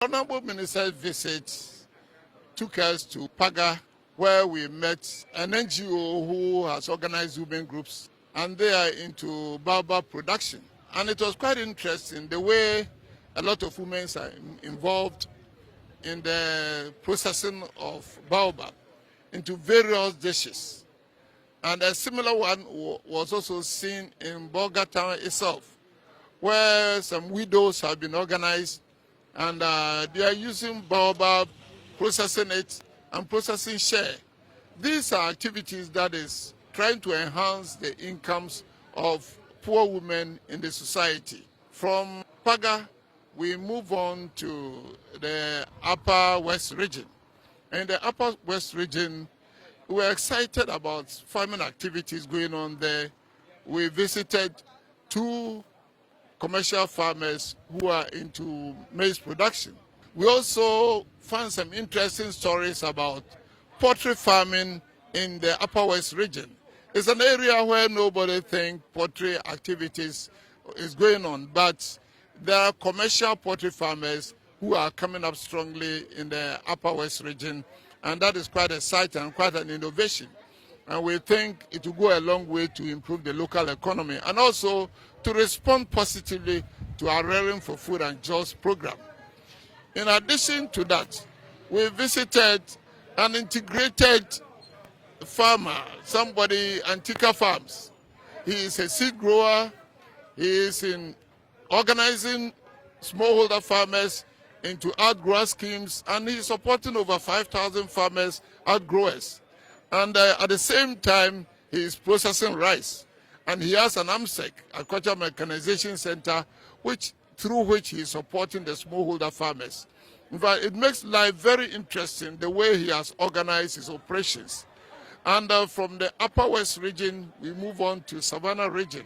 Honorable Minister's visit took us to Paga, where we met an NGO who has organized women groups, and they are into baobab production. And it was quite interesting the way a lot of women are involved in the processing of baobab into various dishes. And a similar one was also seen in Bolga town itself, where some widows have been organized, and they are using baobab, processing it, and processing share. These are activities that is trying to enhance the incomes of poor women in the society. From Paga, we move on to the Upper West region. In the Upper West region, we were excited about farming activities going on there. We visited 2 commercial farmers who are into maize production. We also found some interesting stories about poultry farming in the Upper West region. It's an area where nobody thinks poultry activities is going on, but there are commercial poultry farmers who are coming up strongly in the Upper West region, and that is quite exciting and quite an innovation. And we think it will go a long way to improve the local economy and also to respond positively to our Raring for Food and Jobs program. In addition to that, we visited an integrated farmer, somebody, Antica Farms. He is a seed grower. He is in organizing smallholder farmers into outgrower schemes, and he is supporting over 5,000 farmers, outgrowers. And at the same time, he is processing rice. And he has an AMSEC, Agricultural Mechanization Center, through which he is supporting the smallholder farmers. In fact, it makes life very interesting the way he has organized his operations. And from the Upper West region, we move on to Savannah region.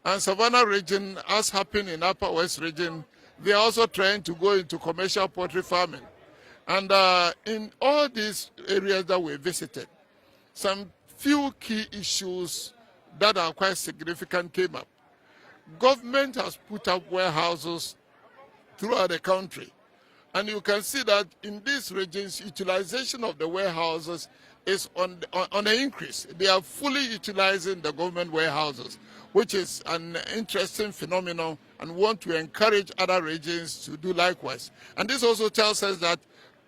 And Savannah region, as happened in Upper West region, they are also trying to go into commercial poultry farming. And in all these areas that we visited, some few key issues that are quite significant came up. Government has put up warehouses throughout the country. And you can see that in these regions, utilization of the warehouses is on an increase. They are fully utilizing the government warehouses, which is an interesting phenomenon, and want to encourage other regions to do likewise. And this also tells us that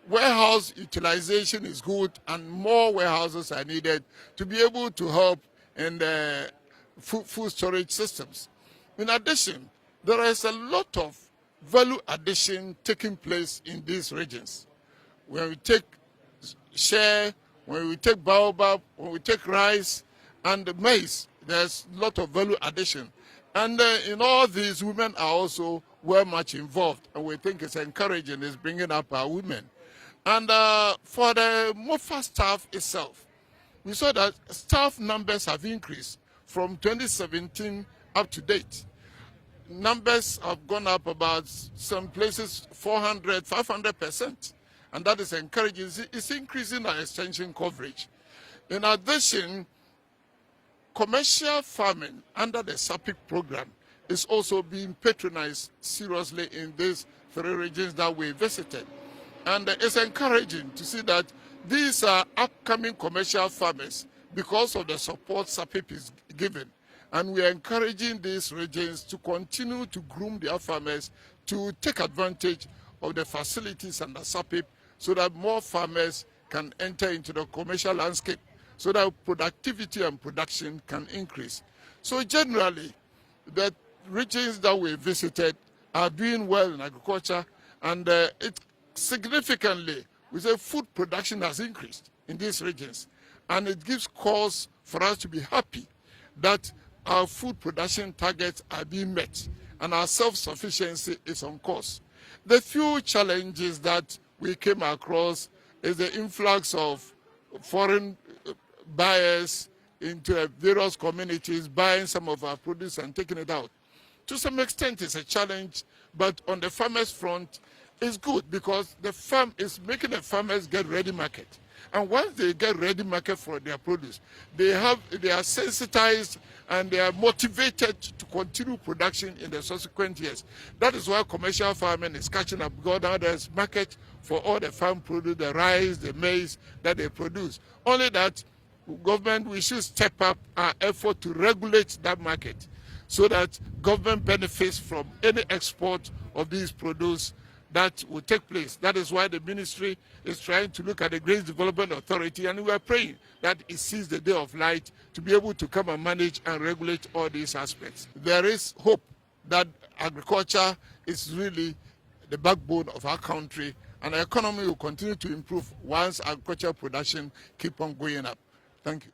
warehouse utilization is good and more warehouses are needed to be able to help in the food storage systems. In addition, there is a lot of value addition taking place in these regions. When we take share, when we take baobab, when we take rice and maize, there's a lot of value addition. And in all these, women are also very much involved, and we think it's encouraging, it's bringing up our women. And for the MOFA staff itself, we saw that staff numbers have increased from 2017 up to date. Numbers have gone up about some places 400, 500%, and that is encouraging. It's increasing our extension coverage. In addition, commercial farming under the SAPIC program is also being patronized seriously in these 3 regions that we visited. And it's encouraging to see that these are upcoming commercial farmers because of the support SAPIC is giving. And we are encouraging these regions to continue to groom their farmers to take advantage of the facilities under SAPIC so that more farmers can enter into the commercial landscape, so that productivity and production can increase. So generally, the regions that we visited are doing well in agriculture, and it significantly, we say food production has increased in these regions. And it gives cause for us to be happy that our food production targets are being met and our self-sufficiency is on course. The few challenges that we came across is the influx of foreign buyers into various communities, buying some of our produce and taking it out. To some extent, it's a challenge, but on the farmers' front, it's good because the farm is making the farmers get ready market. And once they get ready market for their produce, they are sensitized and they are motivated to continue production in the subsequent years. That is why commercial farming is catching up, because now there's market for all the farm produce, the rice, the maize that they produce. Only that government, we should step up our effort to regulate that market so that government benefits from any export of these produce that will take place. That is why the ministry is trying to look at the Grain Development Authority, and we are praying that it sees the day of light to be able to come and manage and regulate all these aspects. There is hope that agriculture is really the backbone of our country, and the economy will continue to improve once agricultural production keep on going up. Thank you.